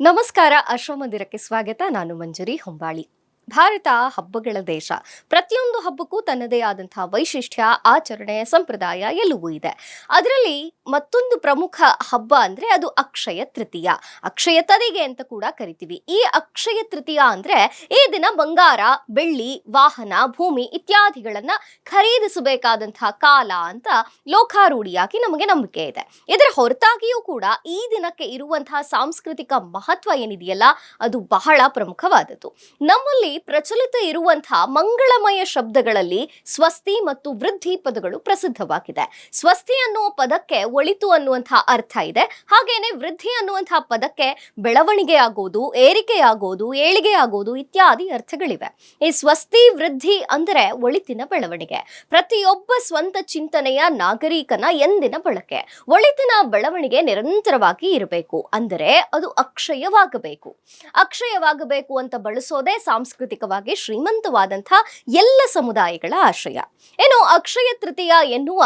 ನಮಸ್ಕಾರ. ಅಶ್ವಮಂದಿರಕ್ಕೆ ಸ್ವಾಗತ. ನಾನು ಮಂಜರಿ ಹೊಂಬಾಳಿ. ಭಾರತ ಹಬ್ಬಗಳ ದೇಶ. ಪ್ರತಿಯೊಂದು ಹಬ್ಬಕ್ಕೂ ತನ್ನದೇ ಆದಂತಹ ವೈಶಿಷ್ಟ್ಯ, ಆಚರಣೆ, ಸಂಪ್ರದಾಯ ಎಲ್ಲವೂ ಇದೆ. ಅದರಲ್ಲಿ ಮತ್ತೊಂದು ಪ್ರಮುಖ ಹಬ್ಬ ಅಂದ್ರೆ ಅದು ಅಕ್ಷಯ ತೃತೀಯ. ಅಕ್ಷಯ ತದಿಗೆ ಅಂತ ಕೂಡ ಕರಿತೀವಿ. ಈ ಅಕ್ಷಯ ತೃತೀಯ ಅಂದ್ರೆ ಈ ದಿನ ಬಂಗಾರ, ಬೆಳ್ಳಿ, ವಾಹನ, ಭೂಮಿ ಇತ್ಯಾದಿಗಳನ್ನ ಖರೀದಿಸಬೇಕಾದಂತಹ ಕಾಲ ಅಂತ ಲೋಕಾರೂಢಿಯಾಗಿ ನಮಗೆ ನಂಬಿಕೆ ಇದೆ. ಇದರ ಹೊರತಾಗಿಯೂ ಕೂಡ ಈ ದಿನಕ್ಕೆ ಇರುವಂತಹ ಸಾಂಸ್ಕೃತಿಕ ಮಹತ್ವ ಏನಿದೆಯಲ್ಲ, ಅದು ಬಹಳ ಪ್ರಮುಖವಾದದ್ದು. ನಮ್ಮಲ್ಲಿ ಪ್ರಚಲಿತ ಇರುವಂತಹ ಮಂಗಳಮಯ ಶಬ್ದಗಳಲ್ಲಿ ಸ್ವಸ್ತಿ ಮತ್ತು ವೃದ್ಧಿ ಪದಗಳು ಪ್ರಸಿದ್ಧವಾಗಿದೆ. ಸ್ವಸ್ತಿ ಅನ್ನುವ ಪದಕ್ಕೆ ಒಳಿತು ಅನ್ನುವಂತಹ ಅರ್ಥ ಇದೆ. ಹಾಗೇನೆ ವೃದ್ಧಿ ಅನ್ನುವಂತಹ ಪದಕ್ಕೆ ಬೆಳವಣಿಗೆ ಆಗೋದು, ಏರಿಕೆಯಾಗೋದು, ಏಳಿಗೆ ಆಗೋದು ಇತ್ಯಾದಿ ಅರ್ಥಗಳಿವೆ. ಈ ಸ್ವಸ್ತಿ ವೃದ್ಧಿ ಅಂದರೆ ಒಳಿತಿನ ಬೆಳವಣಿಗೆ. ಪ್ರತಿಯೊಬ್ಬ ಸ್ವಂತ ಚಿಂತನೆಯ ನಾಗರಿಕನ ಎಂದಿನ ಬಳಕೆ. ಒಳಿತಿನ ಬೆಳವಣಿಗೆ ನಿರಂತರವಾಗಿ ಇರಬೇಕು, ಅಂದರೆ ಅದು ಅಕ್ಷಯವಾಗಬೇಕು. ಅಕ್ಷಯವಾಗಬೇಕು ಅಂತ ಬಳಸೋದೇ ಸಾಂಸ್ಕೃತಿಕವಾಗಿ ಶ್ರೀಮಂತವಾದಂತಹ ಎಲ್ಲ ಸಮುದಾಯಗಳ ಆಶಯ. ಏನು ಅಕ್ಷಯ ತೃತೀಯ ಎನ್ನುವ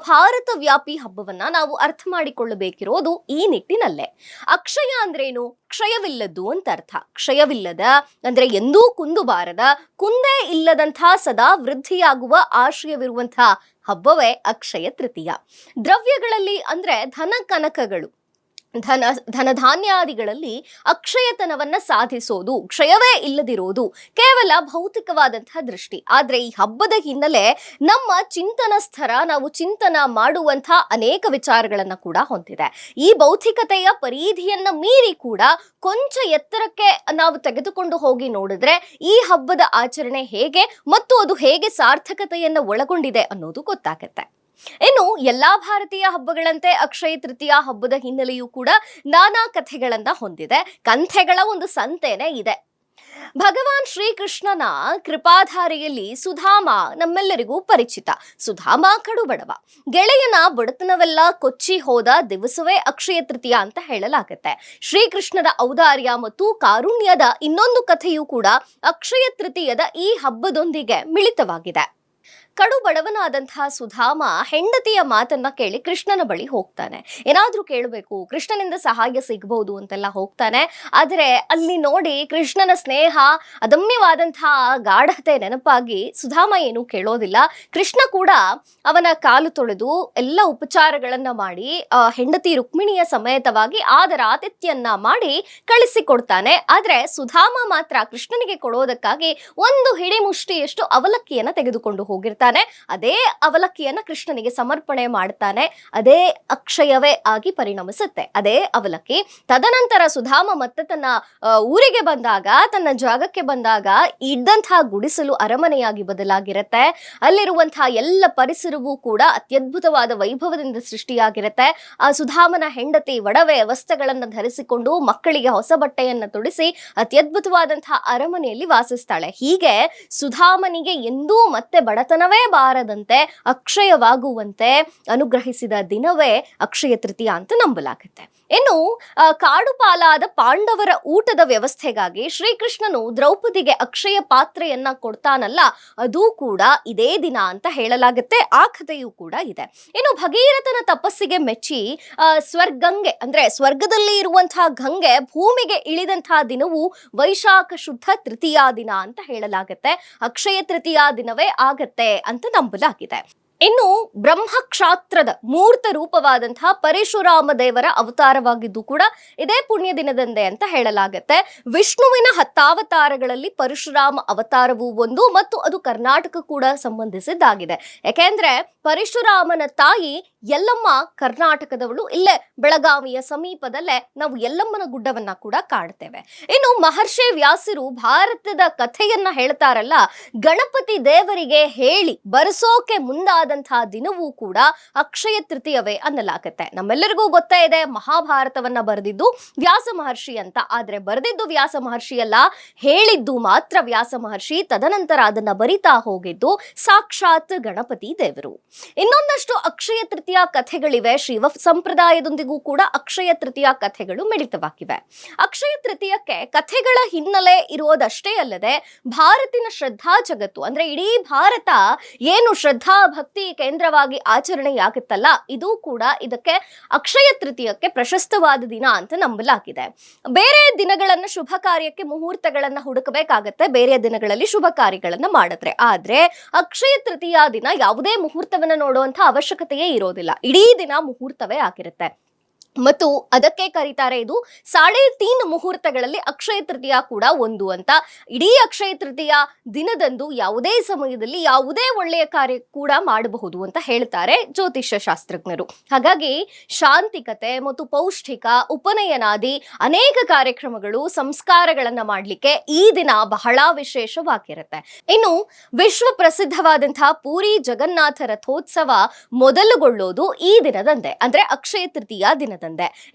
ಭಾರತ ವ್ಯಾಪಿ ಹಬ್ಬವನ್ನ ನಾವು ಅರ್ಥ ಮಾಡಿಕೊಳ್ಳಬೇಕಿರೋದು ಈ ನಿಟ್ಟಿನಲ್ಲೇ. ಅಕ್ಷಯ ಅಂದ್ರೇನು? ಕ್ಷಯವಿಲ್ಲದ್ದು ಅಂತ ಅರ್ಥ. ಕ್ಷಯವಿಲ್ಲದ ಅಂದ್ರೆ ಎಂದೂ ಕುಂದುಬಾರದ, ಕುಂದೇ ಇಲ್ಲದಂತಹ ಸದಾ ವೃದ್ಧಿಯಾಗುವ ಆಶಯವಿರುವಂತಹ ಹಬ್ಬವೇ ಅಕ್ಷಯ ತೃತೀಯ. ದ್ರವ್ಯಗಳಲ್ಲಿ ಅಂದ್ರೆ ಧನ ಕನಕಗಳು, ಧನಧಾನ್ಯಾದಿಗಳಲ್ಲಿ ಅಕ್ಷಯತನವನ್ನ ಸಾಧಿಸೋದು, ಕ್ಷಯವೇ ಇಲ್ಲದಿರೋದು ಕೇವಲ ಭೌತಿಕವಾದಂತಹ ದೃಷ್ಟಿ. ಆದ್ರೆ ಈ ಹಬ್ಬದ ಹಿನ್ನೆಲೆ ನಮ್ಮ ಚಿಂತನ ಸ್ಥರ, ನಾವು ಚಿಂತನ ಮಾಡುವಂತಹ ಅನೇಕ ವಿಚಾರಗಳನ್ನ ಕೂಡ ಹೊಂದಿದೆ. ಈ ಭೌತಿಕತೆಯ ಪರಿಧಿಯನ್ನ ಮೀರಿ ಕೂಡ ಕೊಂಚ ಎತ್ತರಕ್ಕೆ ನಾವು ತೆಗೆದುಕೊಂಡು ಹೋಗಿ ನೋಡಿದ್ರೆ ಈ ಹಬ್ಬದ ಆಚರಣೆ ಹೇಗೆ ಮತ್ತು ಅದು ಹೇಗೆ ಸಾರ್ಥಕತೆಯನ್ನ ಒಳಗೊಂಡಿದೆ ಅನ್ನೋದು ಗೊತ್ತಾಗತ್ತೆ. ಇನ್ನು ಎಲ್ಲಾ ಭಾರತೀಯ ಹಬ್ಬಗಳಂತೆ ಅಕ್ಷಯ ತೃತೀಯ ಹಬ್ಬದ ಹಿನ್ನೆಲೆಯೂ ಕೂಡ ನಾನಾ ಕಥೆಗಳನ್ನ ಹೊಂದಿದೆ. ಕಂಥೆಗಳ ಒಂದು ಸಂತೆನೇ ಇದೆ. ಭಗವಾನ್ ಶ್ರೀಕೃಷ್ಣನ ಕೃಪಾಧಾರೆಯಲ್ಲಿ ಸುಧಾಮ ನಮ್ಮೆಲ್ಲರಿಗೂ ಪರಿಚಿತ. ಸುಧಾಮ ಕಡುಬಡವ. ಗೆಳೆಯನ ಬಡತನವೆಲ್ಲ ಕೊಚ್ಚಿ ಹೋದ ದಿವಸವೇ ಅಕ್ಷಯ ತೃತೀಯ ಅಂತ ಹೇಳಲಾಗುತ್ತೆ. ಶ್ರೀಕೃಷ್ಣನ ಔದಾರ್ಯ ಮತ್ತು ಕಾರುಣ್ಯದ ಇನ್ನೊಂದು ಕಥೆಯೂ ಕೂಡ ಅಕ್ಷಯ ತೃತೀಯದ ಈ ಹಬ್ಬದೊಂದಿಗೆ ಮಿಳಿತವಾಗಿದೆ. ಕಡು ಬಡವನಾದಂತಹ ಸುಧಾಮ ಹೆಂಡತಿಯ ಮಾತನ್ನ ಕೇಳಿ ಕೃಷ್ಣನ ಬಳಿ ಹೋಗ್ತಾನೆ. ಏನಾದ್ರೂ ಕೇಳಬೇಕು, ಕೃಷ್ಣನಿಂದ ಸಹಾಯ ಸಿಗಬಹುದು ಅಂತೆಲ್ಲ ಹೋಗ್ತಾನೆ. ಆದರೆ ಅಲ್ಲಿ ನೋಡಿ ಕೃಷ್ಣನ ಸ್ನೇಹ, ಅದಮ್ಯವಾದಂತಹ ಗಾಢತೆ ನೆನಪಾಗಿ ಸುಧಾಮ ಏನು ಕೇಳೋದಿಲ್ಲ. ಕೃಷ್ಣ ಕೂಡ ಅವನ ಕಾಲು ತೊಳೆದು ಎಲ್ಲ ಉಪಚಾರಗಳನ್ನ ಮಾಡಿ ಹೆಂಡತಿ ರುಕ್ಮಿಣಿಯ ಸಮೇತವಾಗಿ ಆದರ ಆತಿಥ್ಯನ್ನ ಮಾಡಿ ಕಳಿಸಿಕೊಡ್ತಾನೆ. ಆದ್ರೆ ಸುಧಾಮ ಮಾತ್ರ ಕೃಷ್ಣನಿಗೆ ಕೊಡೋದಕ್ಕಾಗಿ ಒಂದು ಹಿಡಿ ಮುಷ್ಟಿಯಷ್ಟು ಅವಲಕ್ಕಿಯನ್ನ ತೆಗೆದುಕೊಂಡು ಹೋಗಿರ್ತಾನೆ. ಅದೇ ಅವಲಕ್ಕಿಯನ್ನ ಕೃಷ್ಣನಿಗೆ ಸಮರ್ಪಣೆ ಮಾಡ್ತಾನೆ. ಅದೇ ಅಕ್ಷಯವೇ ಆಗಿ ಪರಿಣಮಿಸುತ್ತೆ, ಅದೇ ಅವಲಕ್ಕಿ. ತದನಂತರ ಸುಧಾಮ ಮತ್ತೆ ತನ್ನ ಊರಿಗೆ ಬಂದಾಗ, ತನ್ನ ಜಾಗಕ್ಕೆ ಬಂದಾಗ ಇದ್ದಂತಹ ಗುಡಿಸಲು ಅರಮನೆಯಾಗಿ ಬದಲಾಗಿರುತ್ತೆ. ಅಲ್ಲಿರುವಂತಹ ಎಲ್ಲ ಪರಿಸರವೂ ಕೂಡ ಅತ್ಯದ್ಭುತವಾದ ವೈಭವದಿಂದ ಸೃಷ್ಟಿಯಾಗಿರುತ್ತೆ. ಆ ಸುಧಾಮನ ಹೆಂಡತಿ ಒಡವೆ ವಸ್ತ್ರಗಳನ್ನ ಧರಿಸಿಕೊಂಡು ಮಕ್ಕಳಿಗೆ ಹೊಸ ಬಟ್ಟೆಯನ್ನ ತೊಡಿಸಿ ಅತ್ಯದ್ಭುತವಾದಂತಹ ಅರಮನೆಯಲ್ಲಿ ವಾಸಿಸ್ತಾಳೆ. ಹೀಗೆ ಸುಧಾಮನಿಗೆ ಎಂದೂ ಮತ್ತೆ ಬಡತನವೇ ಬಾರದಂತೆ, ಅಕ್ಷಯವಾಗುವಂತೆ ಅನುಗ್ರಹಿಸಿದ ದಿನವೇ ಅಕ್ಷಯ ತೃತೀಯ ಅಂತ ನಂಬಲಾಗುತ್ತೆ. ಇನ್ನು ಕಾಡು ಪಾಲಾದ ಪಾಂಡವರ ಊಟದ ವ್ಯವಸ್ಥೆಗಾಗಿ ಶ್ರೀಕೃಷ್ಣನು ದ್ರೌಪದಿಗೆ ಅಕ್ಷಯ ಪಾತ್ರೆಯನ್ನ ಕೊಡ್ತಾನಲ್ಲ, ಅದು ಕೂಡ ಇದೇ ದಿನ ಅಂತ ಹೇಳಲಾಗುತ್ತೆ. ಆ ಕಥೆಯೂ ಕೂಡ ಇದೆ. ಇನ್ನು ಭಗೀರಥನ ತಪಸ್ಸಿಗೆ ಮೆಚ್ಚಿ ಸ್ವರ್ಗಂಗೆ ಅಂದ್ರೆ ಸ್ವರ್ಗದಲ್ಲಿ ಇರುವಂತಹ ಗಂಗೆ ಭೂಮಿಗೆ ಇಳಿದಂತಹ ದಿನವೂ ವೈಶಾಖ ಶುದ್ಧ ತೃತೀಯ ದಿನ ಅಂತ ಹೇಳಲಾಗುತ್ತೆ. ಅಕ್ಷಯ ತೃತೀಯ ದಿನವೇ ಆಗತ್ತೆ ಅಂತ ನಂಬಲಾಗಿದೆ. ಇನ್ನು ಬ್ರಹ್ಮಕ್ಷಾತ್ರದ ಮೂರ್ತ ರೂಪವಾದಂತಹ ಪರಶುರಾಮ ದೇವರ ಅವತಾರವಾಗಿದ್ದು ಕೂಡ ಇದೇ ಪುಣ್ಯ ದಿನದಂದೇ ಅಂತ ಹೇಳಲಾಗುತ್ತೆ. ವಿಷ್ಣುವಿನ 10 ಅವತಾರಗಳಲ್ಲಿ ಪರಶುರಾಮ ಅವತಾರವೂ ಒಂದು, ಮತ್ತು ಅದು ಕರ್ನಾಟಕ ಕೂಡ ಸಂಬಂಧಿಸಿದ್ದಾಗಿದೆ. ಯಾಕೆಂದ್ರೆ ಪರಶುರಾಮನ ತಾಯಿ ಯಲ್ಲಮ್ಮ ಕರ್ನಾಟಕದವಳು. ಇಲ್ಲೇ ಬೆಳಗಾವಿಯ ಸಮೀಪದಲ್ಲೇ ನಾವು ಯಲ್ಲಮ್ಮನ ಗುಡ್ಡವನ್ನ ಕೂಡ ಕಾಣ್ತೇವೆ. ಇನ್ನು ಮಹರ್ಷಿ ವ್ಯಾಸರು ಭಾರತದ ಕಥೆಯನ್ನ ಹೇಳ್ತಾರಲ್ಲ, ಗಣಪತಿ ದೇವರಿಗೆ ಹೇಳಿ ಬರೆಸೋಕೆ ಮುಂದಾದಂತಹ ದಿನವೂ ಕೂಡ ಅಕ್ಷಯ ತೃತೀಯವೇ ಅನ್ನಲಾಗತ್ತೆ. ನಮ್ಮೆಲ್ಲರಿಗೂ ಗೊತ್ತೇ ಇದೆ, ಮಹಾಭಾರತವನ್ನ ಬರೆದಿದ್ದು ವ್ಯಾಸ ಮಹರ್ಷಿ ಅಂತ. ಆದ್ರೆ ಬರೆದಿದ್ದು ವ್ಯಾಸ ಮಹರ್ಷಿ ಅಲ್ಲ, ಹೇಳಿದ್ದು ಮಾತ್ರ ವ್ಯಾಸ ಮಹರ್ಷಿ. ತದನಂತರ ಅದನ್ನ ಬರಿತಾ ಹೋಗಿದ್ದು ಸಾಕ್ಷಾತ್ ಗಣಪತಿ ದೇವರು. ಇನ್ನೊಂದಷ್ಟು ಅಕ್ಷಯ ತೃತೀಯ ಕಥೆಗಳಿವೆ. ಶಿವ ಸಂಪ್ರದಾಯದೊಂದಿಗೂ ಕೂಡ ಅಕ್ಷಯ ತೃತೀಯ ಕಥೆಗಳು ಮಿಳಿತವಾಗಿವೆ. ಅಕ್ಷಯ ತೃತೀಯಕ್ಕೆ ಕಥೆಗಳ ಹಿನ್ನೆಲೆ ಇರೋದಷ್ಟೇ ಅಲ್ಲದೆ ಭಾರತಿನ ಶ್ರದ್ಧಾ ಜಗತ್ತು ಅಂದ್ರೆ ಇಡೀ ಭಾರತ ಏನು ಶ್ರದ್ಧಾ ಭಕ್ತಿ ಪ್ರಕೃತಿ ಕೇಂದ್ರವಾಗಿ ಆಚರಣೆಯಾಗುತ್ತಲ್ಲ, ಇದು ಕೂಡ ಇದಕ್ಕೆ ಅಕ್ಷಯ ತೃತೀಯಕ್ಕೆ ಪ್ರಶಸ್ತವಾದ ದಿನ ಅಂತ ನಂಬಲಾಗಿದೆ. ಬೇರೆ ದಿನಗಳನ್ನ ಶುಭ ಕಾರ್ಯಕ್ಕೆ ಮುಹೂರ್ತಗಳನ್ನ ಹುಡುಕಬೇಕಾಗತ್ತೆ, ಬೇರೆ ದಿನಗಳಲ್ಲಿ ಶುಭ ಕಾರ್ಯಗಳನ್ನ ಮಾಡಿದ್ರೆ. ಆದ್ರೆ ಅಕ್ಷಯ ತೃತೀಯ ದಿನ ಯಾವುದೇ ಮುಹೂರ್ತವನ್ನ ನೋಡುವಂತ ಅವಶ್ಯಕತೆಯೇ ಇರೋದಿಲ್ಲ, ಇಡೀ ದಿನ ಮುಹೂರ್ತವೇ ಆಗಿರುತ್ತೆ. ಮತ್ತು ಅದಕ್ಕೆ ಕರೀತಾರೆ ಇದು 3.5 ಮುಹೂರ್ತಗಳಲ್ಲಿ ಅಕ್ಷಯ ತೃತೀಯ ಕೂಡ ಒಂದು ಅಂತ. ಇಡೀ ಅಕ್ಷಯ ತೃತೀಯ ದಿನದಂದು ಯಾವುದೇ ಸಮಯದಲ್ಲಿ ಯಾವುದೇ ಒಳ್ಳೆಯ ಕಾರ್ಯ ಕೂಡ ಮಾಡಬಹುದು ಅಂತ ಹೇಳ್ತಾರೆ ಜ್ಯೋತಿಷ್ಯ ಶಾಸ್ತ್ರಜ್ಞರು. ಹಾಗಾಗಿ ಶಾಂತಿಕತೆ ಮತ್ತು ಪೌಷ್ಟಿಕ ಉಪನಯನಾದಿ ಅನೇಕ ಕಾರ್ಯಕ್ರಮಗಳು ಸಂಸ್ಕಾರಗಳನ್ನ ಮಾಡ್ಲಿಕ್ಕೆ ಈ ದಿನ ಬಹಳ ವಿಶೇಷವಾಗಿರುತ್ತೆ. ಇನ್ನು ವಿಶ್ವ ಪ್ರಸಿದ್ಧವಾದಂತಹ ಪೂರಿ ಜಗನ್ನಾಥ ರಥೋತ್ಸವ ಮೊದಲುಗೊಳ್ಳೋದು ಈ ದಿನದಂದೇ, ಅಂದ್ರೆ ಅಕ್ಷಯ ತೃತೀಯ ದಿನದ.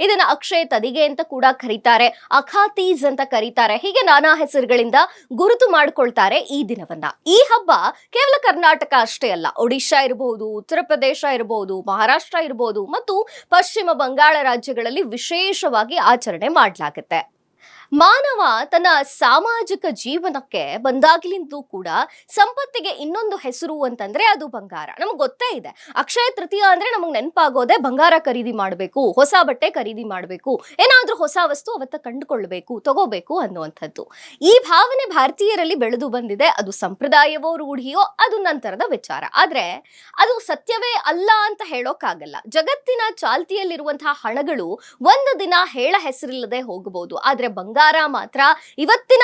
ಇದನ್ನ ಅಕ್ಷಯ ತದಿಗೆ ಅಂತ ಕೂಡ ಕರೀತಾರೆ, ಅಖಾತೀಜ್ ಅಂತ ಕರೀತಾರೆ. ಹೀಗೆ ನಾನಾ ಹೆಸರುಗಳಿಂದ ಗುರುತು ಮಾಡಿಕೊಳ್ತಾರೆ ಈ ದಿನವನ್ನ. ಈ ಹಬ್ಬ ಕೇವಲ ಕರ್ನಾಟಕ ಅಷ್ಟೇ ಅಲ್ಲ, ಒಡಿಶಾ ಇರಬಹುದು, ಉತ್ತರ ಪ್ರದೇಶ ಇರಬಹುದು, ಮಹಾರಾಷ್ಟ್ರ ಇರಬಹುದು ಮತ್ತು ಪಶ್ಚಿಮ ಬಂಗಾಳ ರಾಜ್ಯಗಳಲ್ಲಿ ವಿಶೇಷವಾಗಿ ಆಚರಣೆ ಮಾಡಲಾಗುತ್ತೆ. ಮಾನವ ತನ್ನ ಸಾಮಾಜಿಕ ಜೀವನಕ್ಕೆ ಬಂದಾಗ್ಲಿಂದಲೂ ಕೂಡ ಸಂಪತ್ತಿಗೆ ಇನ್ನೊಂದು ಹೆಸರು ಅಂತಂದ್ರೆ ಅದು ಬಂಗಾರ. ನಮ್ಗೆ ಗೊತ್ತೇ ಇದೆ, ಅಕ್ಷಯ ತೃತೀಯ ಅಂದ್ರೆ ನಮಗ್ ನೆನಪಾಗೋದೆ ಬಂಗಾರ ಖರೀದಿ ಮಾಡಬೇಕು, ಹೊಸ ಬಟ್ಟೆ ಖರೀದಿ ಮಾಡಬೇಕು, ಏನಾದ್ರೂ ಹೊಸ ವಸ್ತು ಅವತ್ತ ಕಂಡುಕೊಳ್ಬೇಕು, ತಗೋಬೇಕು ಅನ್ನುವಂಥದ್ದು. ಈ ಭಾವನೆ ಭಾರತೀಯರಲ್ಲಿ ಬೆಳೆದು ಬಂದಿದೆ. ಅದು ಸಂಪ್ರದಾಯವೋ ರೂಢಿಯೋ ಅದು ನಂತರದ ವಿಚಾರ. ಆದ್ರೆ ಅದು ಸತ್ಯವೇ ಅಲ್ಲ ಅಂತ ಹೇಳೋಕ್ಕಾಗಲ್ಲ. ಜಗತ್ತಿನ ಚಾಲ್ತಿಯಲ್ಲಿರುವಂತಹ ಹಣಗಳು ಒಂದು ದಿನ ಹೇಳ ಹೆಸರಿಲ್ಲದೆ ಹೋಗಬಹುದು, ಆದ್ರೆ ಬಂಗಾರ ಮಾತ್ರ ಇವತ್ತಿನ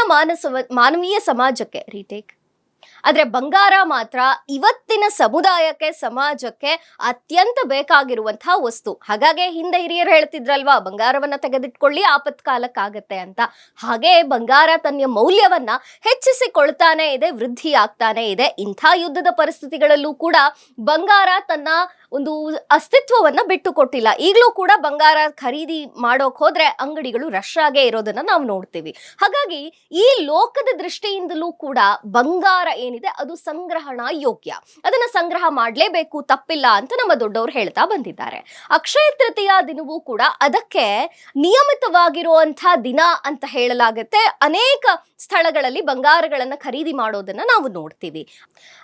ಮಾನವೀಯ ಸಮಾಜಕ್ಕೆ ಬಂಗಾರ ಮಾತ್ರ ಇವತ್ತಿನ ಸಮುದಾಯಕ್ಕೆ, ಸಮಾಜಕ್ಕೆ ಅತ್ಯಂತ ಬೇಕಾಗಿರುವಂತಹ ವಸ್ತು. ಹಾಗಾಗಿ ಹಿಂದೆ ಹಿರಿಯರು ಹೇಳ್ತಿದ್ರಲ್ವಾ, ಬಂಗಾರವನ್ನ ತೆಗೆದಿಟ್ಕೊಳ್ಳಿ ಆಪತ್ಕಾಲಕ್ಕಾಗತ್ತೆ ಅಂತ. ಹಾಗೆ ಬಂಗಾರ ತನ್ನ ಮೌಲ್ಯವನ್ನ ಹೆಚ್ಚಿಸಿಕೊಳ್ತಾನೆ ಇದೆ, ವೃದ್ಧಿ ಆಗ್ತಾನೆ ಇದೆ. ಇಂಥ ಯುದ್ಧದ ಪರಿಸ್ಥಿತಿಗಳಲ್ಲೂ ಕೂಡ ಬಂಗಾರ ತನ್ನ ಒಂದು ಅಸ್ತಿತ್ವವನ್ನ ಬಿಟ್ಟು ಕೊಟ್ಟಿಲ್ಲ. ಈಗಲೂ ಕೂಡ ಬಂಗಾರ ಖರೀದಿ ಮಾಡೋಕ್ ಹೋದ್ರೆ ಅಂಗಡಿಗಳು ರಶ್ ಆಗೇ ಇರೋದನ್ನ ನಾವು ನೋಡ್ತೀವಿ. ಹಾಗಾಗಿ ಈ ಲೋಕದ ದೃಷ್ಟಿಯಿಂದಲೂ ಕೂಡ ಬಂಗಾರ ಏನಿದೆ ಅದು ಸಂಗ್ರಹಣಾ ಯೋಗ್ಯ, ಅದನ್ನ ಸಂಗ್ರಹ ಮಾಡಲೇಬೇಕು, ತಪ್ಪಿಲ್ಲ ಅಂತ ನಮ್ಮ ದೊಡ್ಡವರು ಹೇಳ್ತಾ ಬಂದಿದ್ದಾರೆ. ಅಕ್ಷಯ ತೃತೀಯ ದಿನವೂ ಕೂಡ ಅದಕ್ಕೆ ನಿಯಮಿತವಾಗಿರುವಂತಹ ದಿನ ಅಂತ ಹೇಳಲಾಗುತ್ತೆ. ಅನೇಕ ಸ್ಥಳಗಳಲ್ಲಿ ಬಂಗಾರಗಳನ್ನ ಖರೀದಿ ಮಾಡೋದನ್ನ ನಾವು ನೋಡ್ತೀವಿ.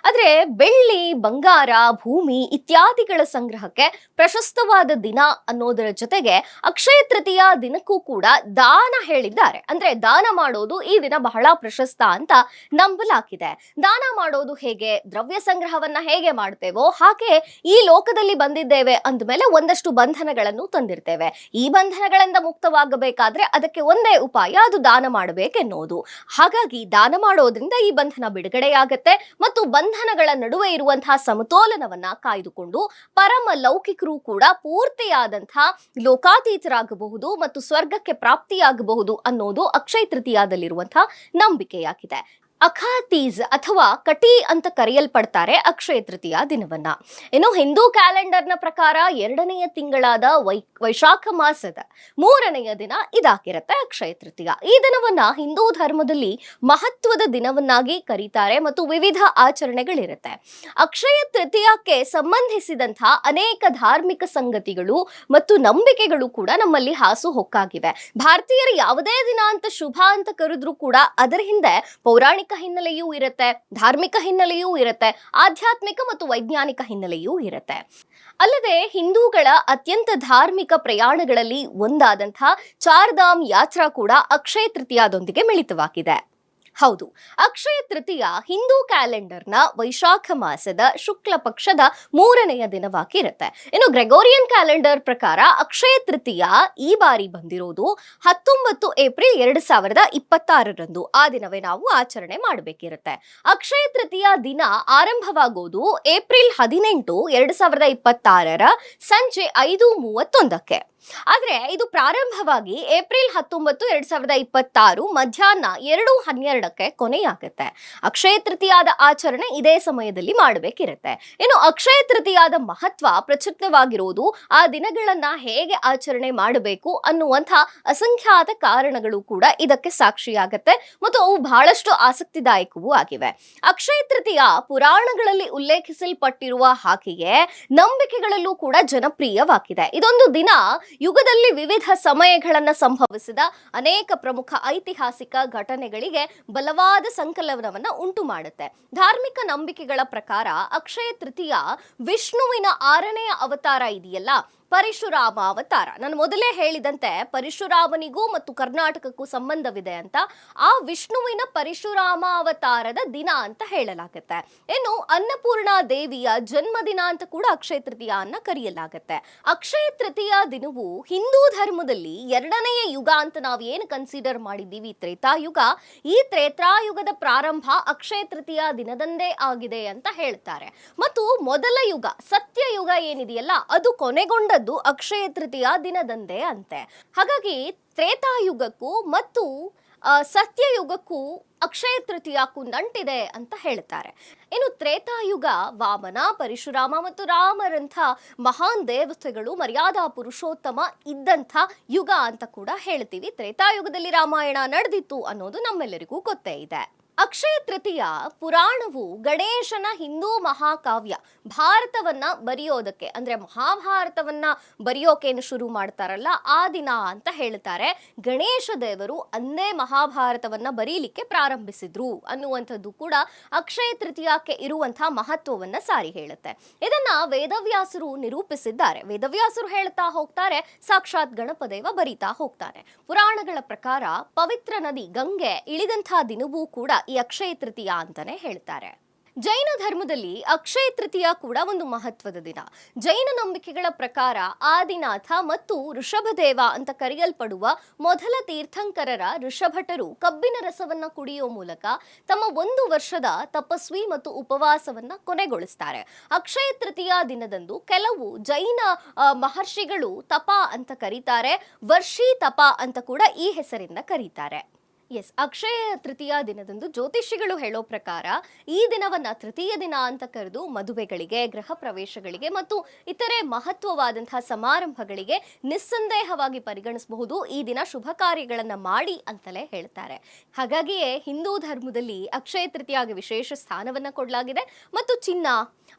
ಆದ್ರೆ ಬೆಳ್ಳಿ, ಬಂಗಾರ, ಭೂಮಿ ಇತ್ಯಾದಿಗಳ ಸಂಗ್ರಹಕ್ಕೆ ಪ್ರಶಸ್ತವಾದ ದಿನ ಅನ್ನೋದರ ಜೊತೆಗೆ ಅಕ್ಷಯ ತೃತೀಯ ದಿನಕ್ಕೂ ಕೂಡ ದಾನ ಹೇಳಿದ್ದಾರೆ. ಅಂದ್ರೆ ದಾನ ಮಾಡೋದು ಈ ದಿನ ಬಹಳ ಪ್ರಶಸ್ತ ಅಂತ ನಂಬಲಾಗಿದೆ. ದಾನ ಮಾಡೋದು ಹೇಗೆ, ದ್ರವ್ಯ ಸಂಗ್ರಹವನ್ನ ಹೇಗೆ ಮಾಡ್ತೇವೋ ಹಾಗೆ ಈ ಲೋಕದಲ್ಲಿ ಬಂದಿದ್ದೇವೆ ಅಂದಮೇಲೆ ಒಂದಷ್ಟು ಬಂಧನಗಳನ್ನು ತಂದಿರ್ತೇವೆ. ಈ ಬಂಧನಗಳಿಂದ ಮುಕ್ತವಾಗಬೇಕಾದ್ರೆ ಅದಕ್ಕೆ ಒಂದೇ ಉಪಾಯ, ಅದು ದಾನ ಮಾಡಬೇಕೆನ್ನೋದು. ಹಾಗಾಗಿ ದಾನ ಮಾಡೋದ್ರಿಂದ ಈ ಬಂಧನ ಬಿಡುಗಡೆಯಾಗತ್ತೆ ಮತ್ತು ಬಂಧನಗಳ ನಡುವೆ ಇರುವಂತಹ ಸಮತೋಲನವನ್ನ ಕಾಯ್ದುಕೊಂಡು ಪರಮ ಲೌಕಿಕರು ಕೂಡ ಪೂರ್ತಿಯಾದಂತಹ ಲೋಕಾತೀತರಾಗಬಹುದು ಮತ್ತು ಸ್ವರ್ಗಕ್ಕೆ ಪ್ರಾಪ್ತಿಯಾಗಬಹುದು ಅನ್ನೋದು ಅಕ್ಷಯ ತೃತೀಯದಲ್ಲಿರುವಂತಹ ನಂಬಿಕೆಯಾಗಿದೆ. ಅಖಾತೀಜ್ ಅಥವಾ ಕಟಿ ಅಂತ ಕರೆಯಲ್ಪಡ್ತಾರೆ ಅಕ್ಷಯ ತೃತೀಯ ದಿನವನ್ನ. ಇನ್ನು ಹಿಂದೂ ಕ್ಯಾಲೆಂಡರ್ನ ಪ್ರಕಾರ 2ನೆಯ ತಿಂಗಳಾದ ವೈಶಾಖ ಮಾಸದ 3ನೆಯ ದಿನ ಇದಾಗಿರುತ್ತೆ ಅಕ್ಷಯ ತೃತೀಯ. ಈ ದಿನವನ್ನ ಹಿಂದೂ ಧರ್ಮದಲ್ಲಿ ಮಹತ್ವದ ದಿನವನ್ನಾಗಿ ಕರೀತಾರೆ ಮತ್ತು ವಿವಿಧ ಆಚರಣೆಗಳಿರುತ್ತೆ. ಅಕ್ಷಯ ತೃತೀಯಕ್ಕೆ ಸಂಬಂಧಿಸಿದಂತಹ ಅನೇಕ ಧಾರ್ಮಿಕ ಸಂಗತಿಗಳು ಮತ್ತು ನಂಬಿಕೆಗಳು ಕೂಡ ನಮ್ಮಲ್ಲಿ ಹಾಸು ಹೊಕ್ಕಾಗಿವೆ. ಭಾರತೀಯರು ಯಾವುದೇ ದಿನ ಅಂತ ಶುಭ ಅಂತ ಕರೆದ್ರೂ ಕೂಡ ಅದರ ಹಿಂದೆ ಪೌರಾಣಿಕ ಹಿನ್ನೆಲೆಯೂ ಇರುತ್ತೆ, ಧಾರ್ಮಿಕ ಹಿನ್ನೆಲೆಯೂ ಇರುತ್ತೆ, ಆಧ್ಯಾತ್ಮಿಕ ಮತ್ತು ವೈಜ್ಞಾನಿಕ ಹಿನ್ನೆಲೆಯೂ ಇರುತ್ತೆ. ಅಲ್ಲದೆ ಹಿಂದೂಗಳ ಅತ್ಯಂತ ಧಾರ್ಮಿಕ ಪ್ರಯಾಣಗಳಲ್ಲಿ ಒಂದಾದಂತಹ ಚಾರ್ಧಾಮ್ ಯಾತ್ರಾ ಕೂಡ ಅಕ್ಷಯ ತೃತೀಯದೊಂದಿಗೆ ಮಿಳಿತವಾಗಿದೆ. ಹೌದು, ಅಕ್ಷಯ ತೃತೀಯ ಹಿಂದೂ ಕ್ಯಾಲೆಂಡರ್ನ ವೈಶಾಖ ಮಾಸದ ಶುಕ್ಲ ಪಕ್ಷದ 3ನೆಯ ದಿನವಾಗಿ ಇರುತ್ತೆ. ಇನ್ನು ಗ್ರೆಗೋರಿಯನ್ ಕ್ಯಾಲೆಂಡರ್ ಪ್ರಕಾರ ಅಕ್ಷಯ ತೃತೀಯ ಈ ಬಾರಿ ಬಂದಿರೋದು 19 ಏಪ್ರಿಲ್ 2026ರಂದು. ಆ ದಿನವೇ ನಾವು ಆಚರಣೆ ಮಾಡಬೇಕಿರುತ್ತೆ. ಅಕ್ಷಯ ತೃತೀಯ ದಿನ ಆರಂಭವಾಗೋದು ಏಪ್ರಿಲ್ 18, 2026ರ ಸಂಜೆ 5:31ಕ್ಕೆ. ಆದ್ರೆ ಇದು ಪ್ರಾರಂಭವಾಗಿ ಏಪ್ರಿಲ್ 19, 2026 ಮಧ್ಯಾಹ್ನ 2:12ಕ್ಕೆ ಕೊನೆಯಾಗುತ್ತೆ. ಅಕ್ಷಯ ತೃತೀಯದ ಆಚರಣೆ ಇದೇ ಸಮಯದಲ್ಲಿ ಮಾಡಬೇಕಿರುತ್ತೆ. ಇನ್ನು ಅಕ್ಷಯ ತೃತೀಯದ ಮಹತ್ವ ಪ್ರಚಲಿತವಾಗಿರೋದು ಆ ದಿನಗಳನ್ನ ಹೇಗೆ ಆಚರಣೆ ಮಾಡಬೇಕು ಅನ್ನುವಂಥ ಅಸಂಖ್ಯಾತ ಕಾರಣಗಳು ಕೂಡ ಇದಕ್ಕೆ ಸಾಕ್ಷಿಯಾಗತ್ತೆ ಮತ್ತು ಅವು ಬಹಳಷ್ಟು ಆಸಕ್ತಿದಾಯಕವೂ ಆಗಿವೆ. ಅಕ್ಷಯ ತೃತೀಯ ಪುರಾಣಗಳಲ್ಲಿ ಉಲ್ಲೇಖಿಸಲ್ಪಟ್ಟಿರುವ ಹಾಗೆಯೇ ನಂಬಿಕೆಗಳಲ್ಲೂ ಕೂಡ ಜನಪ್ರಿಯವಾಗಿದೆ. ಇದೊಂದು ದಿನ ಯುಗದಲ್ಲಿ ವಿವಿಧ ಸಮಯಗಳನ್ನ ಸಂಭವಿಸಿದ ಅನೇಕ ಪ್ರಮುಖ ಐತಿಹಾಸಿಕ ಘಟನೆಗಳಿಗೆ ಬಲವಾದ ಸಂಕಲನವನ್ನ ಉಂಟು ಮಾಡುತ್ತೆ. ಧಾರ್ಮಿಕ ನಂಬಿಕೆಗಳ ಪ್ರಕಾರ ಅಕ್ಷಯ ತೃತೀಯ ವಿಷ್ಣುವಿನ 6ನೇ ಅವತಾರ ಇದೆಯಲ್ಲ, ಪರಶುರಾಮ ಅವತಾರ. ನಾನು ಮೊದಲೇ ಹೇಳಿದಂತೆ ಪರಶುರಾಮನಿಗೂ ಮತ್ತು ಕರ್ನಾಟಕಕ್ಕೂ ಸಂಬಂಧವಿದೆ ಅಂತ. ಆ ವಿಷ್ಣುವಿನ ಪರಶುರಾಮ ಅವತಾರದ ದಿನ ಅಂತ ಹೇಳಲಾಗುತ್ತೆ. ಇನ್ನು ಅನ್ನಪೂರ್ಣಾ ದೇವಿಯ ಜನ್ಮದಿನ ಅಂತ ಕೂಡ ಅಕ್ಷಯ ತೃತೀಯ ಅನ್ನ ಕರೆಯಲಾಗುತ್ತೆ. ಅಕ್ಷಯ ತೃತೀಯ ದಿನವು ಹಿಂದೂ ಧರ್ಮದಲ್ಲಿ 2ನೇ ಯುಗ ಅಂತ ನಾವು ಏನು ಕನ್ಸಿಡರ್ ಮಾಡಿದ್ದೀವಿ, ತ್ರೇತಾಯುಗ, ಈ ತ್ರೇತಾಯುಗದ ಪ್ರಾರಂಭ ಅಕ್ಷಯ ತೃತೀಯ ದಿನದಂದೇ ಆಗಿದೆ ಅಂತ ಹೇಳ್ತಾರೆ. ಮತ್ತು ಮೊದಲ ಯುಗ ಸತ್ಯಯುಗ ಏನಿದೆಯಲ್ಲ, ಅದು ಕೊನೆಗೊಂಡ ಅಕ್ಷಯ ತೃತೀಯ ದಿನದಂದೇ ಅಂತೆ. ಹಾಗಾಗಿ ತ್ರೇತಾಯುಗಕ್ಕೂ ಮತ್ತು ಸತ್ಯಯುಗಕ್ಕೂ ಅಕ್ಷಯ ತೃತೀಯಕ್ಕೂ ನಂಟಿದೆ ಅಂತ ಹೇಳ್ತಾರೆ. ಇನ್ನು ತ್ರೇತಾಯುಗ ವಾಮನ, ಪರಶುರಾಮ ಮತ್ತು ರಾಮರಂಥ ಮಹಾನ್ ದೇವತೆಗಳು, ಮರ್ಯಾದಾ ಪುರುಷೋತ್ತಮ ಇದ್ದಂಥ ಯುಗ ಅಂತ ಕೂಡ ಹೇಳ್ತೀವಿ. ತ್ರೇತಾಯುಗದಲ್ಲಿ ರಾಮಾಯಣ ನಡೆದಿತ್ತು ಅನ್ನೋದು ನಮ್ಮೆಲ್ಲರಿಗೂ ಗೊತ್ತೇ ಇದೆ. ಅಕ್ಷಯ ತೃತೀಯ ಪುರಾಣವು ಗಣೇಶನ ಹಿಂದೂ ಮಹಾಕಾವ್ಯ ಭಾರತವನ್ನ ಬರೆಯೋದಕ್ಕೆ, ಅಂದ್ರೆ ಮಹಾಭಾರತವನ್ನ ಬರೆಯೋಕೇನು ಶುರು ಮಾಡ್ತಾರಲ್ಲ ಆ ದಿನ ಅಂತ ಹೇಳ್ತಾರೆ. ಗಣೇಶ ದೇವರು ಅಂದೇ ಮಹಾಭಾರತವನ್ನ ಬರೀಲಿಕ್ಕೆ ಪ್ರಾರಂಭಿಸಿದ್ರು ಅನ್ನುವಂಥದ್ದು ಕೂಡ ಅಕ್ಷಯ ತೃತೀಯಕ್ಕೆ ಇರುವಂತಹ ಮಹತ್ವವನ್ನ ಸಾರಿ ಹೇಳುತ್ತೆ. ಇದನ್ನ ವೇದವ್ಯಾಸರು ನಿರೂಪಿಸಿದ್ದಾರೆ. ವೇದವ್ಯಾಸರು ಹೇಳ್ತಾ ಹೋಗ್ತಾರೆ, ಸಾಕ್ಷಾತ್ ಗಣಪದೇವ ಬರೀತಾ ಹೋಗ್ತಾನೆ. ಪುರಾಣಗಳ ಪ್ರಕಾರ ಪವಿತ್ರ ನದಿ ಗಂಗೆ ಇಳಿದಂತಹ ದಿನವೂ ಕೂಡ ಈ ಅಕ್ಷಯ ತೃತೀಯ ಅಂತಾನೆ ಹೇಳ್ತಾರೆ. ಜೈನ ಧರ್ಮದಲ್ಲಿ ಅಕ್ಷಯ ತೃತೀಯ ಕೂಡ ಒಂದು ಮಹತ್ವದ ದಿನ. ಜೈನ ನಂಬಿಕೆಗಳ ಪ್ರಕಾರ ಆದಿನಾಥ ಮತ್ತು ಋಷಭದೇವ ಅಂತ ಕರೆಯಲ್ಪಡುವ ಮೊದಲ ತೀರ್ಥಂಕರರ ಋಷಭಟರು ಕಬ್ಬಿನ ರಸವನ್ನ ಕುಡಿಯೋ ಮೂಲಕ ತಮ್ಮ 1 ವರ್ಷದ ತಪಸ್ವಿ ಮತ್ತು ಉಪವಾಸವನ್ನ ಕೊನೆಗೊಳಿಸ್ತಾರೆ. ಅಕ್ಷಯ ತೃತೀಯ ದಿನದಂದು ಕೆಲವು ಜೈನ ಮಹರ್ಷಿಗಳು ತಪ ಅಂತ ಕರೀತಾರೆ, ವರ್ಷಿ ತಪ ಅಂತ ಕೂಡ ಈ ಹೆಸರಿಂದ ಕರೀತಾರೆ. ಅಕ್ಷಯ ತೃತೀಯ ದಿನದಂದು ಜ್ಯೋತಿಷಿಗಳು ಹೇಳೋ ಪ್ರಕಾರ ಈ ದಿನವನ್ನ ತೃತೀಯ ದಿನ ಅಂತ ಕರೆದು ಮದುವೆಗಳಿಗೆ, ಗೃಹ ಪ್ರವೇಶಗಳಿಗೆ ಮತ್ತು ಇತರೆ ಮಹತ್ವವಾದಂತಹ ಸಮಾರಂಭಗಳಿಗೆ ನಿಸ್ಸಂದೇಹವಾಗಿ ಪರಿಗಣಿಸಬಹುದು. ಈ ದಿನ ಶುಭ ಕಾರ್ಯಗಳನ್ನ ಮಾಡಿ ಅಂತಲೇ ಹೇಳ್ತಾರೆ. ಹಾಗಾಗಿಯೇ ಹಿಂದೂ ಧರ್ಮದಲ್ಲಿ ಅಕ್ಷಯ ತೃತೀಯಗೆ ವಿಶೇಷ ಸ್ಥಾನವನ್ನ ಕೊಡಲಾಗಿದೆ. ಮತ್ತು ಚಿನ್ನ,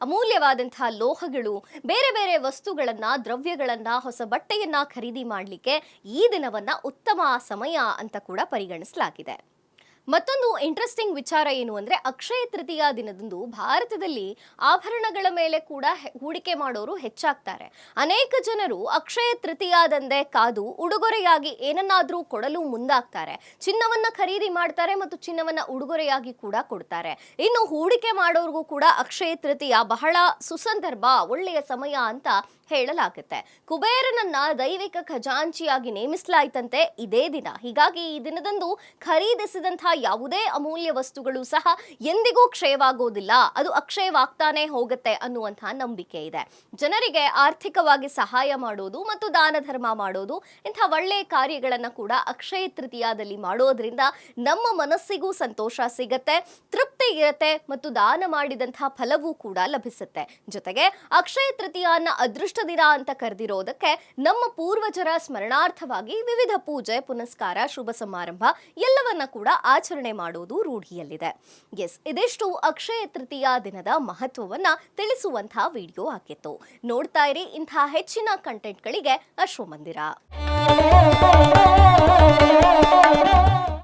ಅಮೂಲ್ಯವಾದಂತಹ ಲೋಹಗಳು, ಬೇರೆ ಬೇರೆ ವಸ್ತುಗಳನ್ನ, ದ್ರವ್ಯಗಳನ್ನ, ಹೊಸ ಬಟ್ಟೆಯನ್ನ ಖರೀದಿ ಮಾಡಲಿಕ್ಕೆ ಈ ದಿನವನ್ನ ಉತ್ತಮ ಸಮಯ ಅಂತ ಕೂಡ ಪರಿಗಣಿಸಲಾಗಿದೆ. ಮತ್ತೊಂದು ಇಂಟ್ರೆಸ್ಟಿಂಗ್ ವಿಚಾರ ಏನು ಅಂದ್ರೆ, ಅಕ್ಷಯ ತೃತೀಯ ದಿನದಂದು ಭಾರತದಲ್ಲಿ ಆಭರಣಗಳ ಮೇಲೆ ಕೂಡ ಹೂಡಿಕೆ ಮಾಡೋರು ಹೆಚ್ಚಾಗ್ತಾರೆ. ಅನೇಕ ಜನರು ಅಕ್ಷಯ ತೃತೀಯದಂದೇ ಕಾದು ಉಡುಗೊರೆಯಾಗಿ ಏನನ್ನಾದ್ರೂ ಕೊಡಲು ಮುಂದಾಗ್ತಾರೆ. ಚಿನ್ನವನ್ನ ಖರೀದಿ ಮಾಡ್ತಾರೆ ಮತ್ತು ಚಿನ್ನವನ್ನ ಉಡುಗೊರೆಯಾಗಿ ಕೂಡ ಕೊಡ್ತಾರೆ. ಇನ್ನು ಹೂಡಿಕೆ ಮಾಡೋರ್ಗೂ ಕೂಡ ಅಕ್ಷಯ ತೃತೀಯ ಬಹಳ ಸುಸಂದರ್ಭ, ಒಳ್ಳೆಯ ಸಮಯ ಅಂತ ಹೇಳಲಾಗುತ್ತೆ. ಕುಬೇರನನ್ನ ದೈವಿಕ ಖಜಾಂಚಿಯಾಗಿ ನೇಮಿಸಲಾಯಿತಂತೆ ಇದೇ ದಿನ. ಹೀಗಾಗಿ ಈ ದಿನದಂದು ಖರೀದಿಸಿದಂತಹ ಯಾವುದೇ ಅಮೂಲ್ಯ ವಸ್ತುಗಳು ಸಹ ಎಂದಿಗೂ ಕ್ಷಯವಾಗೋದಿಲ್ಲ, ಅದು ಅಕ್ಷಯವಾಗ್ತಾನೆ ಹೋಗುತ್ತೆ ಅನ್ನುವಂತಹ ನಂಬಿಕೆ ಇದೆ. ಜನರಿಗೆ ಆರ್ಥಿಕವಾಗಿ ಸಹಾಯ ಮಾಡೋದು ಮತ್ತು ದಾನ ಧರ್ಮ ಮಾಡೋದು, ಇಂಥ ಒಳ್ಳೆಯ ಕಾರ್ಯಗಳನ್ನ ಕೂಡ ಅಕ್ಷಯ ತೃತೀಯದಲ್ಲಿ ಮಾಡೋದ್ರಿಂದ ನಮ್ಮ ಮನಸ್ಸಿಗೂ ಸಂತೋಷ ಸಿಗತ್ತೆ, ತೃಪ್ತಿ ಇರುತ್ತೆ ಮತ್ತು ದಾನ ಮಾಡಿದಂತಹ ಫಲವೂ ಕೂಡ ಲಭಿಸುತ್ತೆ. ಜೊತೆಗೆ ಅಕ್ಷಯ ತೃತೀಯನ ಅದೃಷ್ಟ ದಿನ ಅಂತ ಕರೆದಿರೋದಕ್ಕೆ ನಮ್ಮ ಪೂರ್ವಜರ ಸ್ಮರಣಾರ್ಥವಾಗಿ ವಿವಿಧ ಪೂಜೆ, ಪುನಸ್ಕಾರ, ಶುಭ ಸಮಾರಂಭ ಎಲ್ಲವನ್ನ ಕೂಡ ಆಚರಣೆ ಮಾಡೋದು ರೂಢಿಯಲ್ಲಿದೆ. ಇದಿಷ್ಟು ಅಕ್ಷಯ ತೃತೀಯ ದಿನದ ಮಹತ್ವವನ್ನ ತಿಳಿಸುವಂತಹ ವಿಡಿಯೋ ಆಗಿತ್ತು. ನೋಡ್ತಾ ಇರಿ ಇಂತಹ ಹೆಚ್ಚಿನ ಕಂಟೆಂಟ್ಗಳಿಗೆ ಅಶ್ವಮಂದಿರ.